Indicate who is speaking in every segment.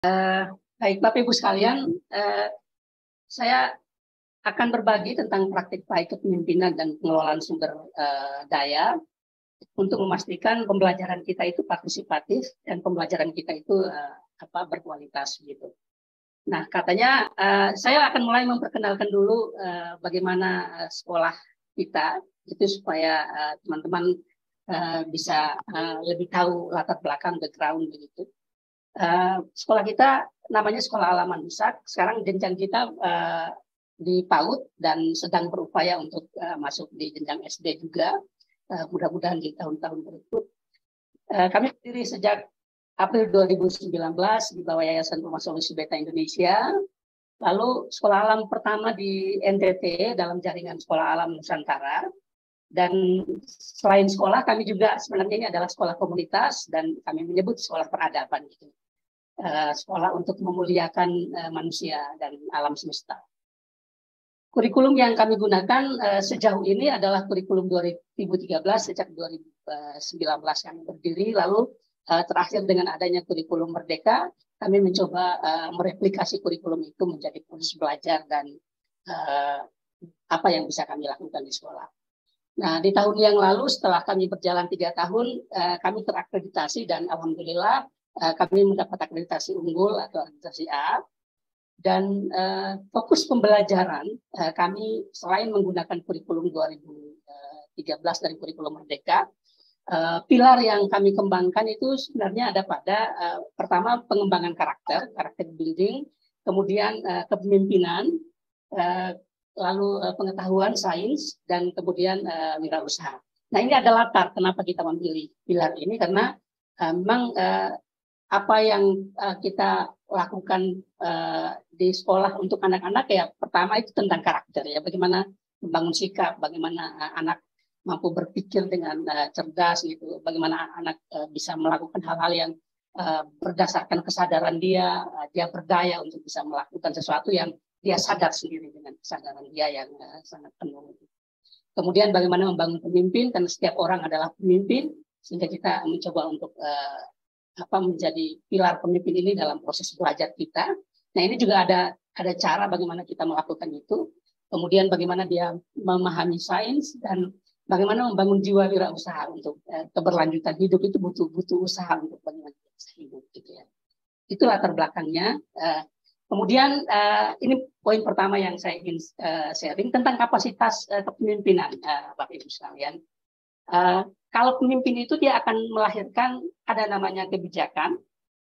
Speaker 1: Baik, Bapak Ibu sekalian, saya akan berbagi tentang praktik baik kepemimpinan dan pengelolaan sumber daya untuk memastikan pembelajaran kita itu partisipatif dan pembelajaran kita itu berkualitas gitu. Nah, katanya saya akan mulai memperkenalkan dulu bagaimana sekolah kita itu supaya teman-teman bisa lebih tahu latar belakang background begitu. Sekolah kita namanya Sekolah Alam Manusak. Sekarang jenjang kita di PAUD dan sedang berupaya untuk masuk di jenjang SD juga. Mudah-mudahan di tahun-tahun berikut. Kami berdiri sejak April 2019 di bawah Yayasan Rumah Solusi Beta Indonesia. Lalu sekolah alam pertama di NTT dalam jaringan Sekolah Alam Nusantara. Dan selain sekolah, kami juga sebenarnya ini adalah sekolah komunitas dan kami menyebut sekolah peradaban gitu. Sekolah untuk memuliakan manusia dan alam semesta. Kurikulum yang kami gunakan sejauh ini adalah kurikulum 2013 sejak 2019 kami berdiri, lalu terakhir dengan adanya kurikulum Merdeka, kami mencoba mereplikasi kurikulum itu menjadi proses belajar dan apa yang bisa kami lakukan di sekolah. Nah, di tahun yang lalu setelah kami berjalan 3 tahun, kami terakreditasi dan alhamdulillah kami mendapat akreditasi unggul atau akreditasi A. Dan fokus pembelajaran kami selain menggunakan kurikulum 2013 dan kurikulum Merdeka, pilar yang kami kembangkan itu sebenarnya ada pada pertama pengembangan karakter building, kemudian kepemimpinan, lalu pengetahuan sains, dan kemudian wirausaha. Nah, ini ada latar kenapa kita memilih pilar ini, karena memang apa yang kita lakukan di sekolah untuk anak-anak ya pertama itu tentang karakter ya, bagaimana membangun sikap, bagaimana anak mampu berpikir dengan cerdas gitu, bagaimana anak bisa melakukan hal-hal yang berdasarkan kesadaran dia berdaya untuk bisa melakukan sesuatu yang dia sadar sendiri dengan kesadaran dia yang sangat penuh. Kemudian bagaimana membangun pemimpin, karena setiap orang adalah pemimpin, sehingga kita mencoba untuk menjadi pilar pemimpin ini dalam proses belajar kita. Nah, ini juga ada cara bagaimana kita melakukan itu. Kemudian bagaimana dia memahami sains dan bagaimana membangun jiwa wirausaha untuk keberlanjutan hidup itu butuh usaha untuk bagaimana bisa hidup gitu ya. Itu latar belakangnya. Kemudian ini poin pertama yang saya ingin sharing tentang kapasitas kepemimpinan, Bapak Ibu sekalian. Kalau pemimpin itu dia akan melahirkan ada namanya kebijakan,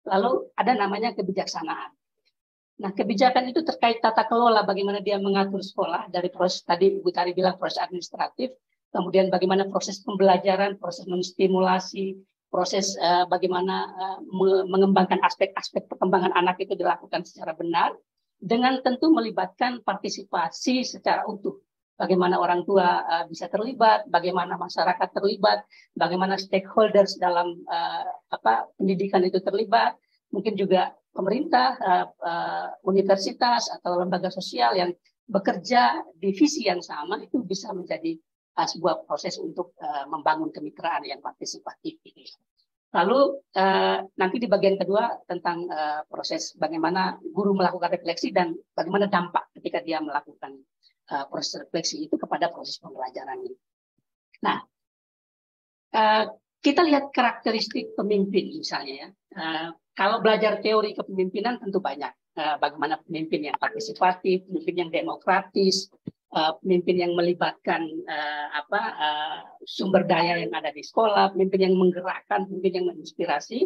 Speaker 1: lalu ada namanya kebijaksanaan. Nah, kebijakan itu terkait tata kelola, bagaimana dia mengatur sekolah dari proses tadi Ibu Tari bilang proses administratif, kemudian bagaimana proses pembelajaran, proses menstimulasi, proses bagaimana mengembangkan aspek-aspek perkembangan anak itu dilakukan secara benar, dengan tentu melibatkan partisipasi secara utuh. Bagaimana orang tua bisa terlibat, bagaimana masyarakat terlibat, bagaimana stakeholders dalam pendidikan itu terlibat, mungkin juga pemerintah, universitas atau lembaga sosial yang bekerja di visi yang sama itu bisa menjadi sebuah proses untuk membangun kemitraan yang partisipatif ini. Lalu nanti di bagian kedua tentang proses bagaimana guru melakukan refleksi dan bagaimana dampak ketika dia melakukan proses refleksi itu kepada proses pembelajaran ini. Nah, kita lihat karakteristik pemimpin misalnya ya. Kalau belajar teori kepemimpinan tentu banyak. Bagaimana pemimpin yang partisipatif, pemimpin yang demokratis, pemimpin yang melibatkan sumber daya yang ada di sekolah, pemimpin yang menggerakkan, pemimpin yang menginspirasi.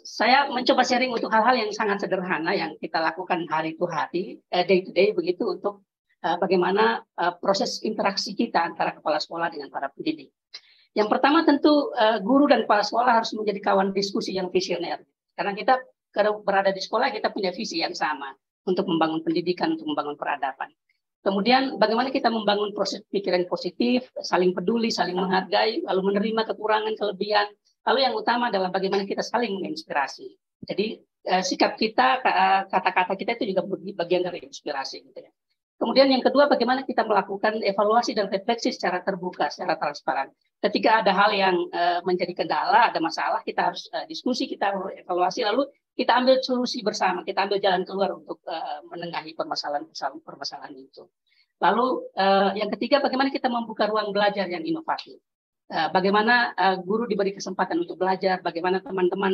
Speaker 1: Saya mencoba sharing untuk hal-hal yang sangat sederhana yang kita lakukan hari to hari, day to day begitu, untuk bagaimana proses interaksi kita antara kepala sekolah dengan para pendidik. Yang pertama tentu guru dan kepala sekolah harus menjadi kawan diskusi yang visioner. Karena kita kalau berada di sekolah kita punya visi yang sama untuk membangun pendidikan, untuk membangun peradaban. Kemudian bagaimana kita membangun proses pikiran positif, saling peduli, saling menghargai, lalu menerima kekurangan, kelebihan. Lalu yang utama adalah bagaimana kita saling menginspirasi. Jadi sikap kita, kata-kata kita itu juga bagian dari inspirasi gitu ya. Kemudian yang kedua, bagaimana kita melakukan evaluasi dan refleksi secara terbuka, secara transparan. ketika ada hal yang menjadi kendala, ada masalah, kita harus diskusi, kita harus evaluasi, lalu kita ambil solusi bersama, kita ambil jalan keluar untuk menengahi permasalahan itu. Lalu yang ketiga, bagaimana kita membuka ruang belajar yang inovatif. Bagaimana guru diberi kesempatan untuk belajar, bagaimana teman-teman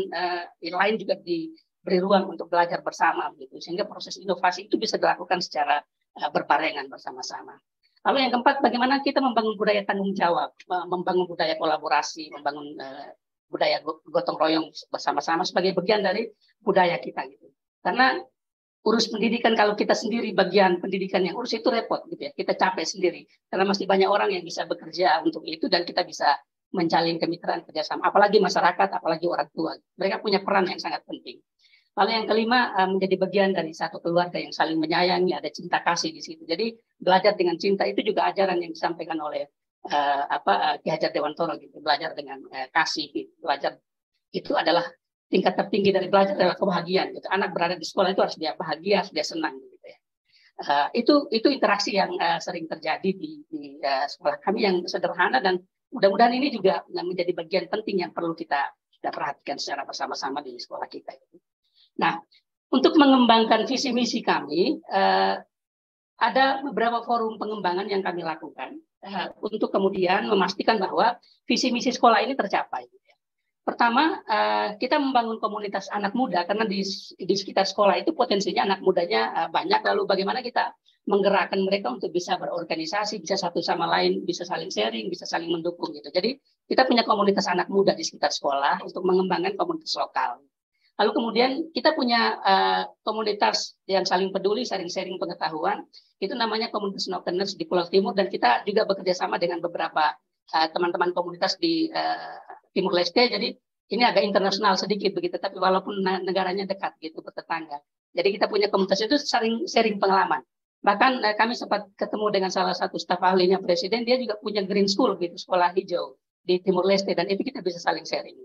Speaker 1: lain juga diberi ruang untuk belajar bersama, gitu, sehingga proses inovasi itu bisa dilakukan secara berbarengan bersama-sama. Lalu yang keempat, bagaimana kita membangun budaya tanggung jawab, membangun budaya kolaborasi, membangun budaya gotong royong bersama-sama sebagai bagian dari budaya kita, gitu. Karena urus pendidikan kalau kita sendiri bagian pendidikan yang urus itu repot, gitu ya. Kita capek sendiri karena masih banyak orang yang bisa bekerja untuk itu dan kita bisa menjalin kemitraan kerjasama. Apalagi masyarakat, apalagi orang tua, mereka punya peran yang sangat penting. Lalu yang kelima, menjadi bagian dari satu keluarga yang saling menyayangi, ada cinta kasih di situ. Jadi belajar dengan cinta itu juga ajaran yang disampaikan oleh Ki Hajar Dewantoro, gitu. Belajar dengan kasih, gitu. Belajar itu adalah tingkat tertinggi dari belajar adalah kebahagiaan. Gitu. Anak berada di sekolah itu harus dia bahagia, harus dia senang. Gitu ya. Itu interaksi yang sering terjadi di sekolah kami yang sederhana dan mudah-mudahan ini juga menjadi bagian penting yang perlu kita perhatikan secara bersama-sama di sekolah kita. Nah, untuk mengembangkan visi misi kami, ada beberapa forum pengembangan yang kami lakukan untuk kemudian memastikan bahwa visi misi sekolah ini tercapai. Pertama, kita membangun komunitas anak muda karena di sekitar sekolah itu potensinya anak mudanya banyak. Lalu bagaimana kita menggerakkan mereka untuk bisa berorganisasi, bisa satu sama lain, bisa saling sharing, bisa saling mendukung gitu. Jadi kita punya komunitas anak muda di sekitar sekolah untuk mengembangkan komunitas lokal. Lalu kemudian kita punya komunitas yang saling peduli, saling sharing pengetahuan. Itu namanya komunitas Nocturners di Pulau Timur dan kita juga bekerja sama dengan beberapa teman-teman komunitas di Timur Leste, jadi ini agak internasional sedikit begitu, tapi walaupun negaranya dekat gitu, bertetangga. Jadi kita punya komunitas itu sering sharing pengalaman. Bahkan kami sempat ketemu dengan salah satu staf ahlinya Presiden, dia juga punya Green School gitu, sekolah hijau di Timur Leste, dan itu kita bisa saling sharing.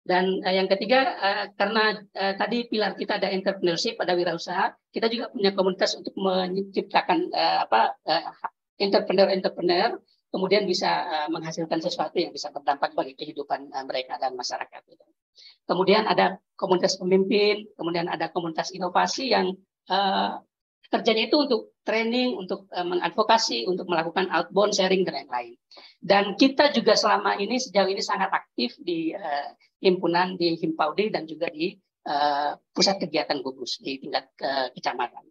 Speaker 1: Dan yang ketiga, karena tadi pilar kita ada entrepreneurship, ada wirausaha, kita juga punya komunitas untuk menciptakan entrepreneur kemudian bisa menghasilkan sesuatu yang bisa berdampak bagi kehidupan mereka dan masyarakat. Kemudian ada komunitas pemimpin, kemudian ada komunitas inovasi yang kerjanya itu untuk training, untuk mengadvokasi, untuk melakukan outbound sharing dan lain-lain. Dan kita juga selama ini sejauh ini sangat aktif di himpunan di Himpaudi dan juga di pusat kegiatan gugus di tingkat kecamatan.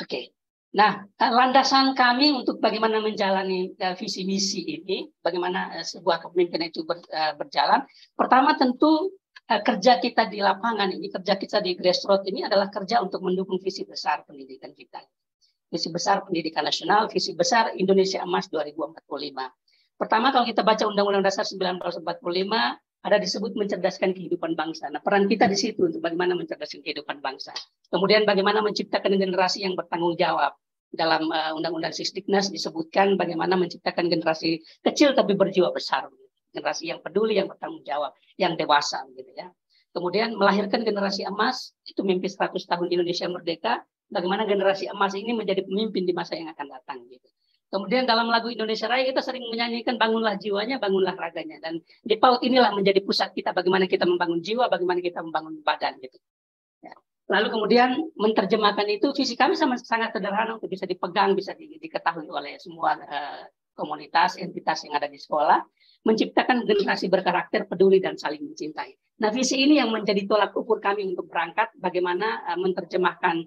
Speaker 1: Oke. Nah, landasan kami untuk bagaimana menjalani visi misi ini, bagaimana sebuah kepemimpinan itu berjalan. Pertama tentu kerja kita di lapangan ini, kerja kita di grassroots ini adalah kerja untuk mendukung visi besar pendidikan kita. Visi besar pendidikan nasional, visi besar Indonesia Emas 2045. Pertama kalau kita baca Undang-Undang Dasar 1945, ada disebut mencerdaskan kehidupan bangsa. Nah, peran kita di situ untuk bagaimana mencerdaskan kehidupan bangsa. Kemudian bagaimana menciptakan generasi yang bertanggung jawab. Dalam Undang-Undang Sisdiknas disebutkan bagaimana menciptakan generasi kecil tapi berjiwa besar. Generasi yang peduli, yang bertanggung jawab, yang dewasa. Gitu ya. Kemudian melahirkan generasi emas, itu mimpi 100 tahun Indonesia merdeka. Bagaimana generasi emas ini menjadi pemimpin di masa yang akan datang. Gitu. Kemudian dalam lagu Indonesia Raya kita sering menyanyikan bangunlah jiwanya, bangunlah raganya. Dan di PAUD inilah menjadi pusat kita bagaimana kita membangun jiwa, bagaimana kita membangun badan. Gitu. Ya. Lalu kemudian menerjemahkan itu, visi kami sangat sederhana untuk bisa dipegang, bisa diketahui oleh semua komunitas, entitas yang ada di sekolah, menciptakan generasi berkarakter, peduli, dan saling mencintai. Nah, visi ini yang menjadi tolak ukur kami untuk berangkat, bagaimana menerjemahkan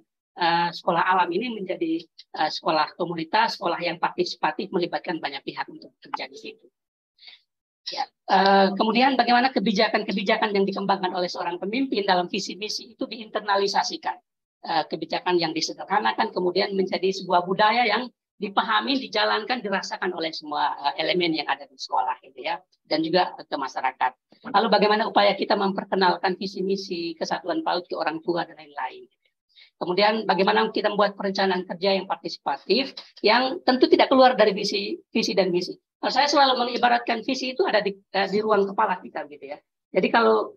Speaker 1: sekolah alam ini menjadi sekolah komunitas, sekolah yang partisipatif, melibatkan banyak pihak untuk kerja di situ. Ya. Kemudian bagaimana kebijakan-kebijakan yang dikembangkan oleh seorang pemimpin dalam visi misi itu diinternalisasikan. Kebijakan yang disederhanakan kemudian menjadi sebuah budaya yang dipahami, dijalankan, dirasakan oleh semua elemen yang ada di sekolah, gitu ya, dan juga ke masyarakat. Lalu bagaimana upaya kita memperkenalkan visi misi kesatuan PAUD ke orang tua dan lain-lain. Kemudian bagaimana kita membuat perencanaan kerja yang partisipatif, yang tentu tidak keluar dari visi dan misi. Saya selalu mengibaratkan visi itu ada di ruang kepala kita, gitu ya. Jadi kalau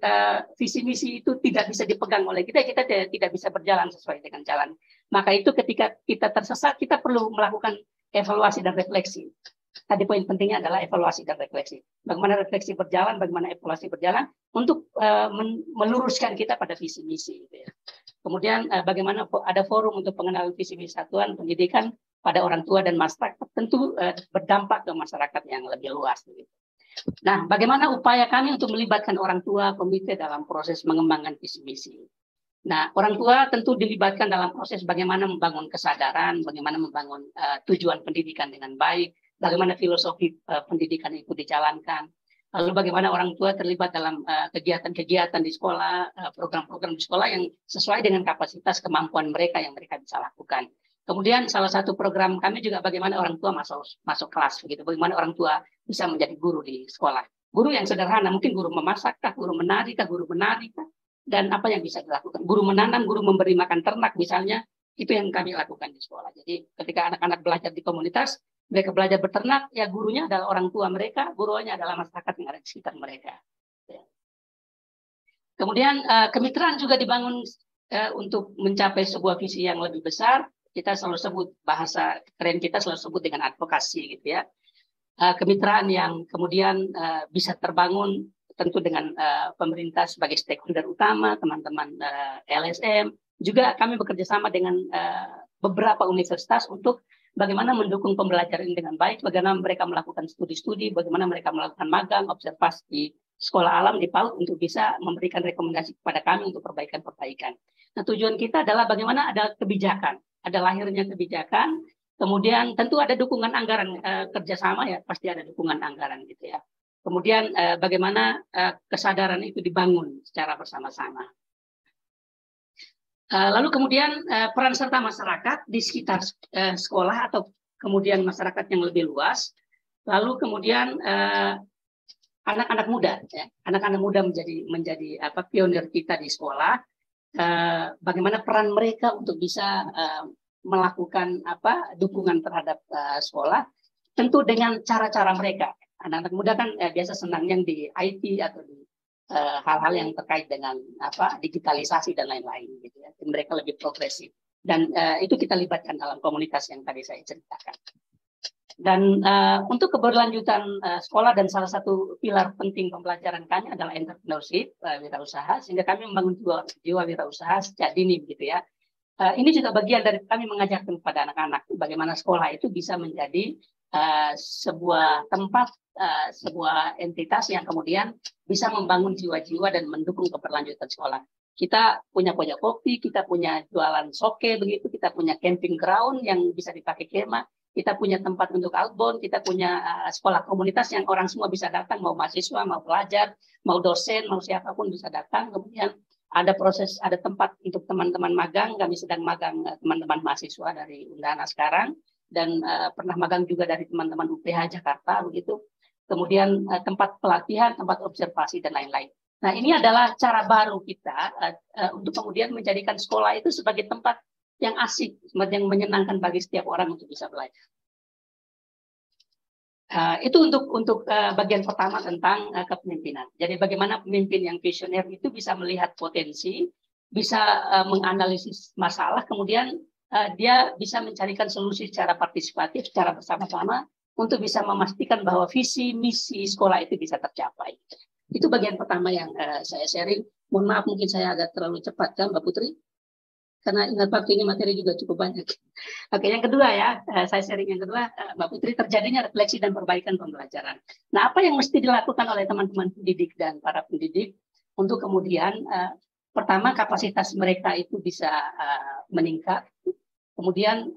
Speaker 1: visi misi itu tidak bisa dipegang oleh kita tidak bisa berjalan sesuai dengan jalan. Maka itu ketika kita tersesat, kita perlu melakukan evaluasi dan refleksi. tadi poin pentingnya adalah evaluasi dan refleksi. Bagaimana refleksi berjalan, bagaimana evaluasi berjalan untuk meluruskan kita pada visi misi. Gitu ya. Kemudian bagaimana ada forum untuk pengenalan visi misi satuan pendidikan pada orang tua dan masyarakat, tentu berdampak ke masyarakat yang lebih luas. Gitu. Nah, bagaimana upaya kami untuk melibatkan orang tua komite dalam proses mengembangkan visi misi? Nah, orang tua tentu dilibatkan dalam proses bagaimana membangun kesadaran, bagaimana membangun tujuan pendidikan dengan baik, bagaimana filosofi pendidikan itu dijalankan, lalu bagaimana orang tua terlibat dalam kegiatan-kegiatan di sekolah, program-program di sekolah yang sesuai dengan kapasitas kemampuan mereka yang mereka bisa lakukan. Kemudian salah satu program kami juga bagaimana orang tua masuk kelas, begitu. Bagaimana orang tua bisa menjadi guru di sekolah. Guru yang sederhana, mungkin guru memasak, guru menari, guru menari, dan apa yang bisa dilakukan. Guru menanam, guru memberi makan ternak misalnya, itu yang kami lakukan di sekolah. Jadi ketika anak-anak belajar di komunitas, mereka belajar beternak, ya gurunya adalah orang tua mereka, gurunya adalah masyarakat yang ada di sekitar mereka. Kemudian kemitraan juga dibangun untuk mencapai sebuah visi yang lebih besar. Kita selalu sebut, bahasa keren kita selalu sebut dengan advokasi gitu ya. Kemitraan yang kemudian bisa terbangun tentu dengan pemerintah sebagai stakeholder utama, teman-teman LSM. Juga kami bekerja sama dengan beberapa universitas untuk bagaimana mendukung pembelajaran ini dengan baik, bagaimana mereka melakukan studi-studi, bagaimana mereka melakukan magang, observasi di sekolah alam di PAUD untuk bisa memberikan rekomendasi kepada kami untuk perbaikan-perbaikan. Nah, tujuan kita adalah bagaimana ada kebijakan, ada lahirnya kebijakan, kemudian tentu ada dukungan anggaran kerjasama ya, pasti ada dukungan anggaran gitu ya. Kemudian bagaimana kesadaran itu dibangun secara bersama-sama. Lalu kemudian peran serta masyarakat di sekitar sekolah atau kemudian masyarakat yang lebih luas. Lalu kemudian anak-anak muda, ya. Anak-anak muda menjadi pionir kita di sekolah. Bagaimana peran mereka untuk bisa melakukan dukungan terhadap sekolah, tentu dengan cara-cara mereka. Anak-anak muda kan biasa senang yang di IT atau di hal-hal yang terkait dengan digitalisasi dan lain-lain gitu ya. Mereka lebih progresif dan itu kita libatkan dalam komunitas yang tadi saya ceritakan. Dan untuk keberlanjutan sekolah dan salah satu pilar penting pembelajaran kami adalah entrepreneurship, wirausaha, sehingga kami membangun jiwa wirausaha sejak dini gitu ya. Ini juga bagian dari kami mengajarkan kepada anak-anak bagaimana sekolah itu bisa menjadi sebuah tempat, sebuah entitas yang kemudian bisa membangun jiwa-jiwa dan mendukung keberlanjutan sekolah. Kita punya pojok kopi, kita punya jualan soke begitu, kita punya camping ground yang bisa dipakai kemah, kita punya tempat untuk outbound, kita punya sekolah komunitas yang orang semua bisa datang, mau mahasiswa, mau pelajar, mau dosen, mau siapapun bisa datang. Kemudian ada proses, ada tempat untuk teman-teman magang. Kami sedang magang teman-teman mahasiswa dari Undana sekarang dan pernah magang juga dari teman-teman UPH Jakarta begitu. Kemudian tempat pelatihan, tempat observasi dan lain-lain. Nah, ini adalah cara baru kita untuk kemudian menjadikan sekolah itu sebagai tempat yang asik, yang menyenangkan bagi setiap orang untuk bisa belajar. Itu untuk bagian pertama tentang kepemimpinan. Jadi bagaimana pemimpin yang visioner itu bisa melihat potensi, bisa menganalisis masalah, kemudian dia bisa mencarikan solusi secara partisipatif, secara bersama-sama untuk bisa memastikan bahwa visi misi sekolah itu bisa tercapai. Itu bagian pertama yang saya sharing. Mohon maaf mungkin saya agak terlalu cepat kan Mbak Putri? Karena ingat waktu ini materi juga cukup banyak. Oke, yang kedua ya, saya sharing yang kedua, Mbak Putri, terjadinya refleksi dan perbaikan pembelajaran. Nah, apa yang mesti dilakukan oleh teman-teman pendidik dan para pendidik untuk kemudian pertama kapasitas mereka itu bisa meningkat, kemudian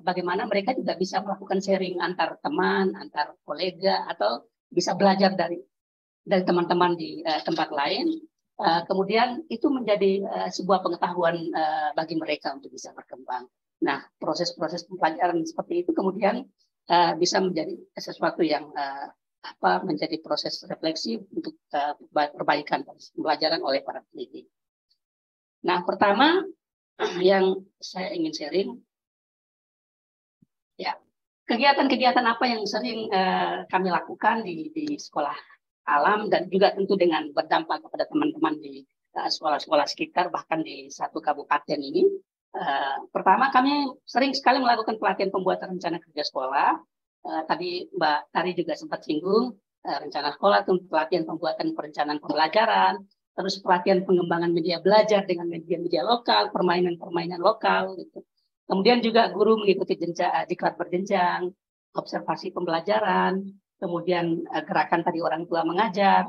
Speaker 1: bagaimana mereka juga bisa melakukan sharing antar teman, antar kolega, atau bisa belajar dari teman-teman di tempat lain. Kemudian itu menjadi sebuah pengetahuan bagi mereka untuk bisa berkembang. Nah, proses-proses pembelajaran seperti itu kemudian bisa menjadi sesuatu yang menjadi proses refleksi untuk perbaikan pembelajaran oleh para pendidik. Nah, pertama yang saya ingin sharing, ya kegiatan-kegiatan apa yang sering kami lakukan di sekolah alam dan juga tentu dengan berdampak kepada teman-teman di sekolah-sekolah sekitar bahkan di satu kabupaten ini. Pertama kami sering sekali melakukan pelatihan pembuatan rencana kerja sekolah tadi Mbak Tari juga sempat singgung, rencana sekolah untuk pelatihan pembuatan perencanaan pembelajaran, terus pelatihan pengembangan media belajar dengan media-media lokal, permainan-permainan lokal, gitu. Kemudian juga guru mengikuti diklat berjenjang, observasi pembelajaran, kemudian gerakan tadi orang tua mengajar.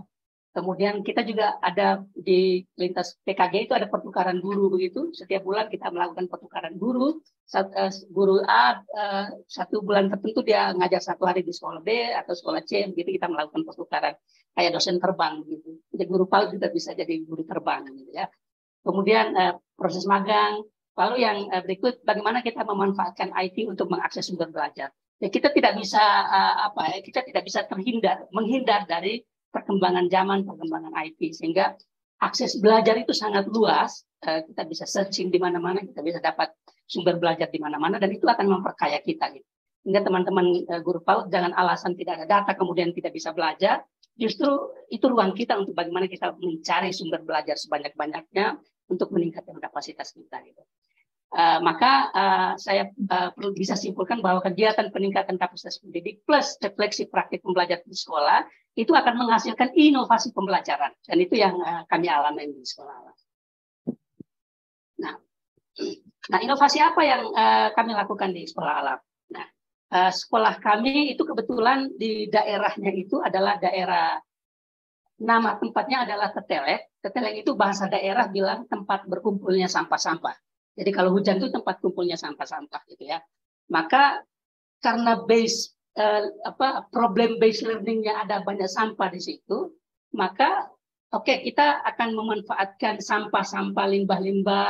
Speaker 1: Kemudian kita juga ada di lintas PKG itu ada pertukaran guru begitu. Setiap bulan kita melakukan pertukaran guru. Guru A 1 bulan tertentu dia ngajar 1 hari di sekolah B atau sekolah C, begitu kita melakukan pertukaran kayak dosen terbang gitu. Jadi guru PAUD juga bisa jadi guru terbang gitu ya. Kemudian proses magang. Lalu yang berikut bagaimana kita memanfaatkan IT untuk mengakses sumber belajar. Ya, kita tidak bisa kita tidak bisa menghindar dari perkembangan zaman, perkembangan IT, sehingga akses belajar itu sangat luas. Kita bisa searching di mana-mana, kita bisa dapat sumber belajar di mana-mana, dan itu akan memperkaya kita. Gitu. Sehingga teman-teman guru PAUD jangan alasan tidak ada data kemudian tidak bisa belajar. Justru itu ruang kita untuk bagaimana kita mencari sumber belajar sebanyak-banyaknya untuk meningkatkan kapasitas kita. Gitu. Maka saya perlu bisa simpulkan bahwa kegiatan peningkatan kapasitas pendidik plus refleksi praktik pembelajaran di sekolah itu akan menghasilkan inovasi pembelajaran, dan itu yang kami alami di sekolah. Nah, inovasi apa yang kami lakukan di sekolah alam? Nah, sekolah kami itu kebetulan di daerahnya itu adalah daerah, nama tempatnya adalah Tetelek. Tetelek itu bahasa daerah bilang tempat berkumpulnya sampah-sampah. Jadi kalau hujan itu tempat kumpulnya sampah-sampah gitu ya. Maka karena problem based learning-nya ada banyak sampah di situ, maka kita akan memanfaatkan sampah-sampah, limbah-limbah,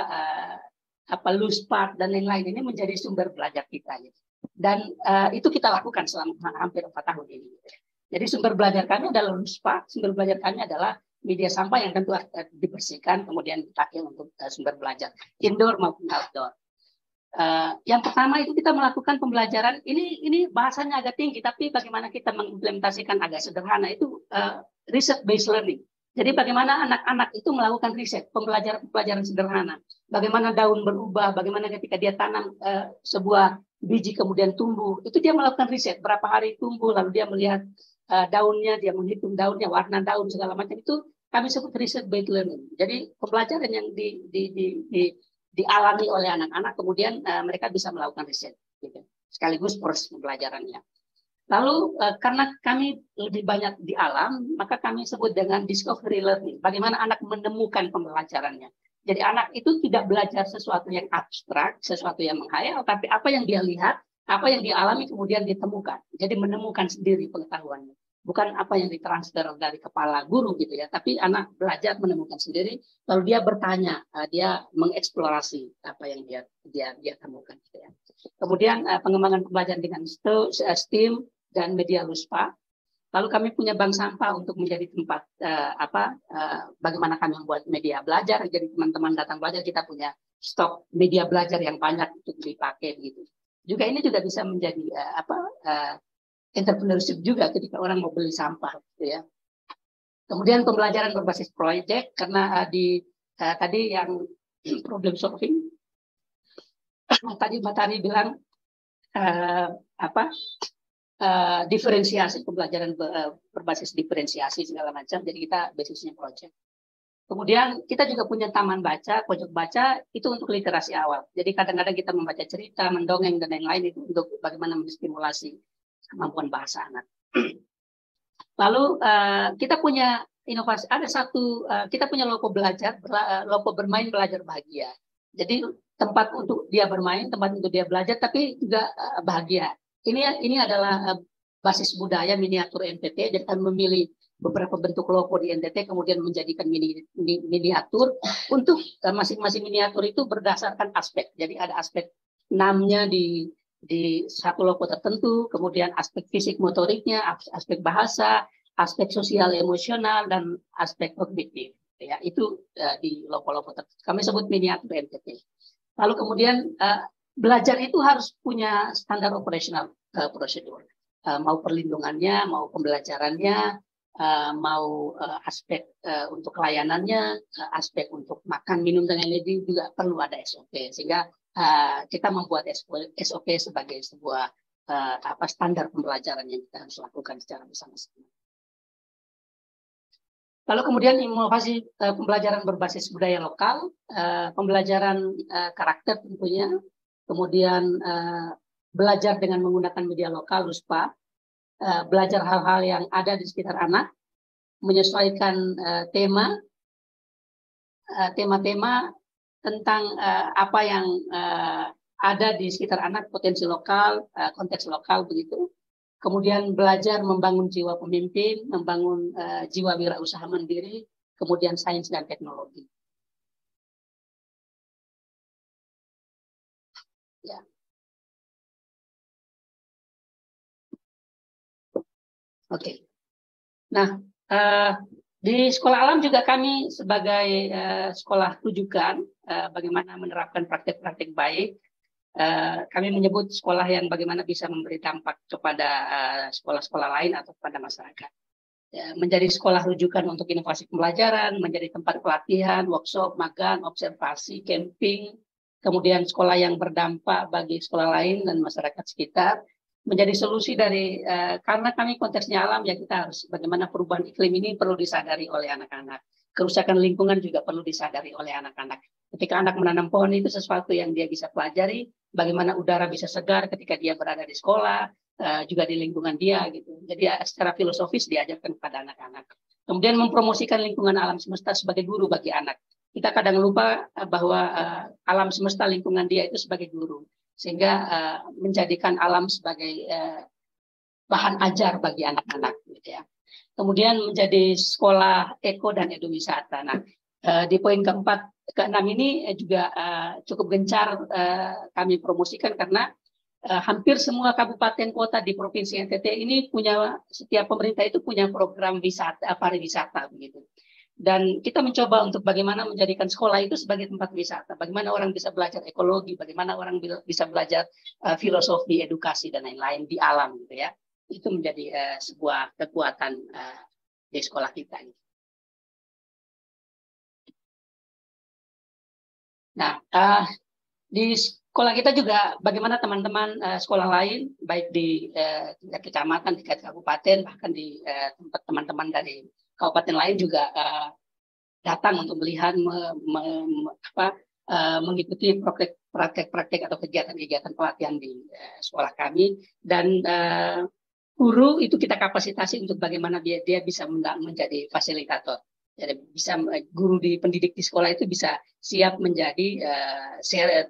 Speaker 1: loose part dan lain-lain ini menjadi sumber belajar kita. Gitu. Dan itu kita lakukan selama hampir 4 tahun ini. Jadi sumber belajar kami adalah loose part, sumber belajar kami adalah media sampah yang tentu dibersihkan kemudian dipakai untuk sumber belajar indoor maupun outdoor. Yang pertama itu kita melakukan pembelajaran ini bahasanya agak tinggi, tapi bagaimana kita mengimplementasikan agak sederhana itu research based learning. Jadi bagaimana anak-anak itu melakukan riset, pembelajaran sederhana. Bagaimana daun berubah, bagaimana ketika dia tanam sebuah biji kemudian tumbuh, itu dia melakukan riset berapa hari tumbuh, lalu dia melihat daunnya, dia menghitung daunnya, warna daun segala macam, itu kami sebut research based learning. Jadi pembelajaran yang dialami oleh anak-anak, kemudian mereka bisa melakukan riset, gitu. Sekaligus proses pembelajarannya. Lalu karena kami lebih banyak di alam, maka kami sebut dengan discovery learning. Bagaimana anak menemukan pembelajarannya. Jadi anak itu tidak belajar sesuatu yang abstrak, sesuatu yang menghayal, tapi apa yang dia lihat, apa yang dialami kemudian ditemukan. Jadi menemukan sendiri pengetahuannya. Bukan apa yang ditransfer dari kepala guru gitu ya, tapi anak belajar menemukan sendiri, lalu dia bertanya, dia mengeksplorasi apa yang dia temukan gitu ya. Kemudian pengembangan pembelajaran dengan STEAM dan media LUSPA. Lalu kami punya bank sampah untuk menjadi tempat bagaimana kami membuat media belajar. Jadi teman-teman datang belajar, kita punya stok media belajar yang banyak untuk dipakai gitu. Juga ini juga bisa menjadi entrepreneurship juga ketika orang mau beli sampah gitu ya. Kemudian pembelajaran berbasis proyek, karena tadi yang problem solving tadi Mbak Tari bilang diferensiasi, pembelajaran berbasis diferensiasi segala macam, jadi kita basisnya proyek. Kemudian kita juga punya taman baca, pojok baca, itu untuk literasi awal. Jadi kadang-kadang kita membaca cerita, mendongeng, dan lain-lain itu untuk bagaimana menstimulasi kemampuan bahasa anak. Lalu kita punya inovasi, kita punya logo belajar, logo bermain belajar bahagia. Jadi tempat untuk dia bermain, tempat untuk dia belajar, tapi juga bahagia. Ini adalah basis budaya miniatur NTT. Jadi kami memilih beberapa bentuk logo di NTT, kemudian menjadikan miniatur. Untuk masing-masing miniatur itu berdasarkan aspek. Jadi ada aspek namanya di satu logo tertentu, kemudian aspek fisik motoriknya, aspek bahasa, aspek sosial emosional, dan aspek kognitif. Ya, itu di logo-logo tertentu. Kami sebut miniatur NTT. Lalu kemudian belajar itu harus punya standar operasional prosedur. Mau perlindungannya, mau pembelajarannya, mau aspek untuk layanannya, aspek untuk makan, minum, dan lain-lain juga perlu ada SOP. Sehingga kita membuat SOP sebagai sebuah standar pembelajaran yang kita harus lakukan secara bersama-sama. Lalu kemudian inovasi pembelajaran berbasis budaya lokal, pembelajaran karakter tentunya, kemudian belajar dengan menggunakan media lokal, RUSPA, belajar hal-hal yang ada di sekitar anak, menyesuaikan tema-tema tentang apa yang ada di sekitar anak, potensi lokal, konteks lokal begitu. Kemudian belajar membangun jiwa pemimpin, membangun jiwa wirausaha mandiri, kemudian sains dan teknologi. Ya. Oke. Nah, di sekolah alam juga kami sebagai sekolah rujukan bagaimana menerapkan praktek-praktek baik. Kami menyebut sekolah yang bagaimana bisa memberi dampak kepada sekolah-sekolah lain atau kepada masyarakat. Ya, menjadi sekolah rujukan untuk inovasi pembelajaran, menjadi tempat pelatihan, workshop, magang, observasi, camping, kemudian sekolah yang berdampak bagi sekolah lain dan masyarakat sekitar, menjadi solusi dari karena kami konteksnya alam ya kita harus bagaimana perubahan iklim ini perlu disadari oleh anak-anak. Kerusakan lingkungan juga perlu disadari oleh anak-anak. Ketika anak menanam pohon itu sesuatu yang dia bisa pelajari, bagaimana udara bisa segar ketika dia berada di sekolah, juga di lingkungan dia gitu. Jadi secara filosofis diajarkan kepada anak-anak. Kemudian mempromosikan lingkungan alam semesta sebagai guru bagi anak. Kita kadang lupa bahwa alam semesta lingkungan dia itu sebagai guru, sehingga menjadikan alam sebagai bahan ajar bagi anak-anak gitu ya. Kemudian menjadi sekolah eko dan eduwisata. Nah, di poin keenam ini juga cukup gencar kami promosikan karena hampir semua kabupaten kota di Provinsi NTT ini punya, setiap pemerintah itu punya program wisata, pariwisata begitu. Dan kita mencoba untuk bagaimana menjadikan sekolah itu sebagai tempat wisata, bagaimana orang bisa belajar ekologi, bagaimana orang bisa belajar filosofi, edukasi dan lain-lain di alam gitu ya. Itu menjadi sebuah kekuatan di sekolah kita. Nah, di sekolah kita juga bagaimana teman-teman sekolah lain, baik di tingkat kecamatan, tingkat kabupaten, bahkan di tempat teman-teman dari kabupaten lain juga datang untuk melihat, mengikuti praktek-praktek atau kegiatan-kegiatan pelatihan di sekolah kami. Dan guru itu kita kapasitasi untuk bagaimana dia bisa menjadi fasilitator. Jadi bisa guru di pendidik di sekolah itu bisa siap menjadi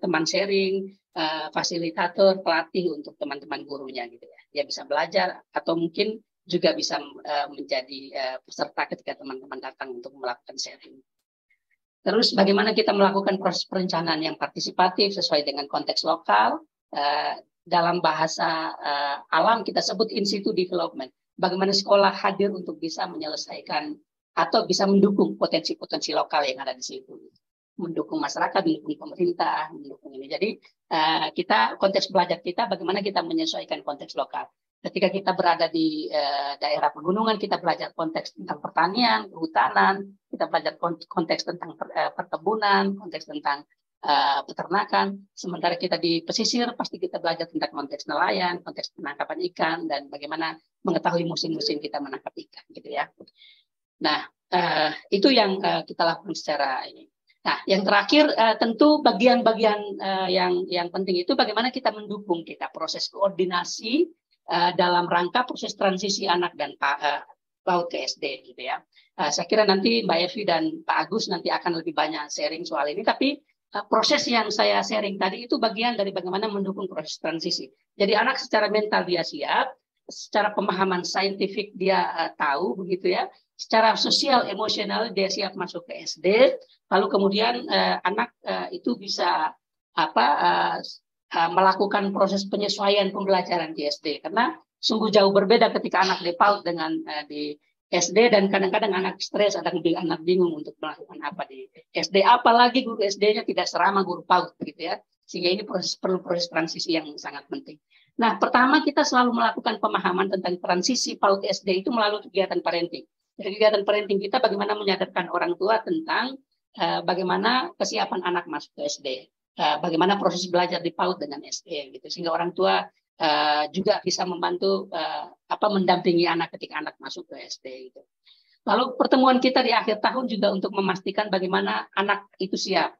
Speaker 1: teman sharing, fasilitator, pelatih untuk teman-teman gurunya gitu ya. Dia bisa belajar atau mungkin juga bisa menjadi peserta ketika teman-teman datang untuk melakukan sharing. Terus bagaimana kita melakukan proses perencanaan yang partisipatif sesuai dengan konteks lokal. Dalam bahasa alam kita sebut in situ development. Bagaimana sekolah hadir untuk bisa menyelesaikan atau bisa mendukung potensi-potensi lokal yang ada di situ. Mendukung masyarakat, mendukung pemerintah, mendukung ini. Jadi kita konteks belajar kita bagaimana kita menyesuaikan konteks lokal. Ketika kita berada di daerah pegunungan, kita belajar konteks tentang pertanian, kehutanan, kita belajar konteks tentang perkebunan, konteks tentang peternakan. Sementara kita di pesisir, pasti kita belajar tentang konteks nelayan, konteks penangkapan ikan, dan bagaimana mengetahui musim-musim kita menangkap ikan, gitu ya. Nah, itu yang kita lakukan secara ini. Nah, yang terakhir tentu bagian-bagian yang penting itu bagaimana kita mendukung kita proses koordinasi dalam rangka proses transisi anak dan PAUD ke SD, gitu ya. Saya kira nanti Mbak Evi dan Pak Agus nanti akan lebih banyak sharing soal ini, tapi proses yang saya sharing tadi itu bagian dari bagaimana mendukung proses transisi. Jadi anak secara mental dia siap, secara pemahaman saintifik dia tahu begitu ya, secara sosial emosional dia siap masuk ke SD, lalu kemudian anak itu bisa melakukan proses penyesuaian pembelajaran di SD, karena sungguh jauh berbeda ketika anak di PAUD dengan di SD, dan kadang-kadang anak stres, anak bingung untuk melakukan apa di SD, apalagi guru SD-nya tidak seramah guru PAUD gitu ya, sehingga ini perlu proses transisi yang sangat penting. Nah, pertama kita selalu melakukan pemahaman tentang transisi PAUD SD itu melalui kegiatan parenting. Jadi kegiatan parenting kita bagaimana menyadarkan orang tua tentang bagaimana kesiapan anak masuk ke SD, bagaimana proses belajar di PAUD dengan SD gitu, sehingga orang tua juga bisa membantu mendampingi anak ketika anak masuk ke SD gitu. Lalu pertemuan kita di akhir tahun juga untuk memastikan bagaimana anak itu siap,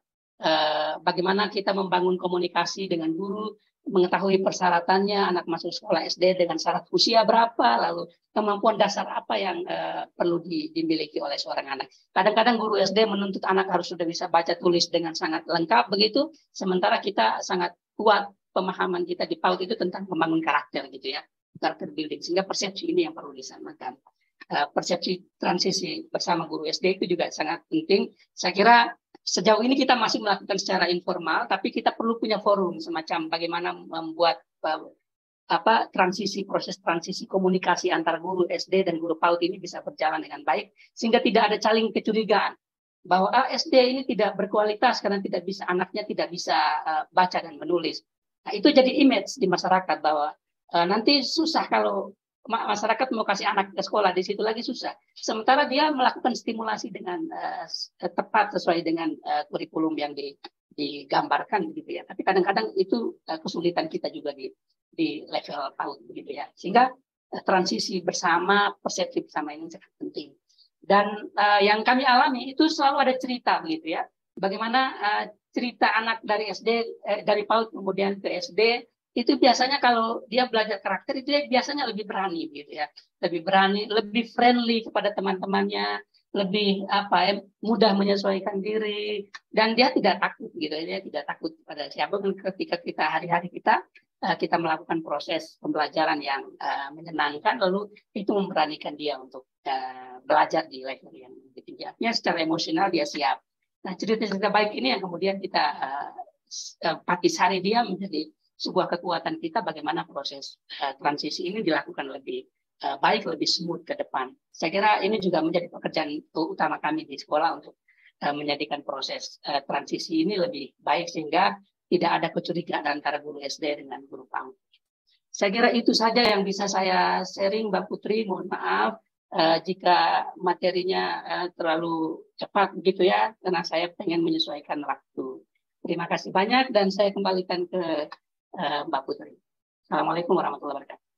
Speaker 1: bagaimana kita membangun komunikasi dengan guru, mengetahui persyaratannya anak masuk sekolah SD dengan syarat usia berapa, lalu kemampuan dasar apa yang perlu dimiliki oleh seorang anak. Kadang-kadang guru SD menuntut anak harus sudah bisa baca tulis dengan sangat lengkap begitu, sementara kita sangat kuat pemahaman kita di PAUD itu tentang membangun karakter gitu ya, karakter building, sehingga persepsi ini yang perlu disamakan. Persepsi transisi bersama guru SD itu juga sangat penting. Saya kira sejauh ini kita masih melakukan secara informal, tapi kita perlu punya forum semacam bagaimana membuat proses transisi komunikasi antara guru SD dan guru PAUD ini bisa berjalan dengan baik, sehingga tidak ada saling kecurigaan bahwa SD ini tidak berkualitas karena anaknya tidak bisa baca dan menulis. Nah, itu jadi image di masyarakat bahwa nanti susah kalau masyarakat mau kasih anak ke sekolah, di situ lagi susah. Sementara dia melakukan stimulasi dengan tepat sesuai dengan kurikulum yang digambarkan gitu ya. Tapi kadang-kadang itu kesulitan kita juga di level PAUD begitu ya. Sehingga transisi bersama, persepsi bersama ini sangat penting. Dan yang kami alami itu selalu ada cerita begitu ya. Bagaimana cerita anak dari SD, dari PAUD kemudian ke SD, itu biasanya kalau dia belajar karakter itu dia biasanya lebih berani gitu ya, lebih berani, lebih friendly kepada teman-temannya, lebih mudah menyesuaikan diri, dan dia tidak takut gitu, dia tidak takut pada siapapun ketika kita hari-hari kita melakukan proses pembelajaran yang menyenangkan, lalu itu memberanikan dia untuk belajar di level yang lebih tinggi. Artinya secara emosional dia siap. Nah, cerita-cerita baik ini yang kemudian kita pakisari dia menjadi sebuah kekuatan kita bagaimana proses transisi ini dilakukan lebih baik, lebih smooth ke depan. Saya kira ini juga menjadi pekerjaan utama kami di sekolah untuk menjadikan proses transisi ini lebih baik sehingga tidak ada kecurigaan antara guru SD dengan guru PAUD. Saya kira itu saja yang bisa saya sharing, Mbak Putri. Mohon maaf jika materinya terlalu cepat begitu ya, karena saya pengen menyesuaikan waktu. Terima kasih banyak dan saya kembalikan ke Mbak Putri. Assalamualaikum warahmatullahi wabarakatuh.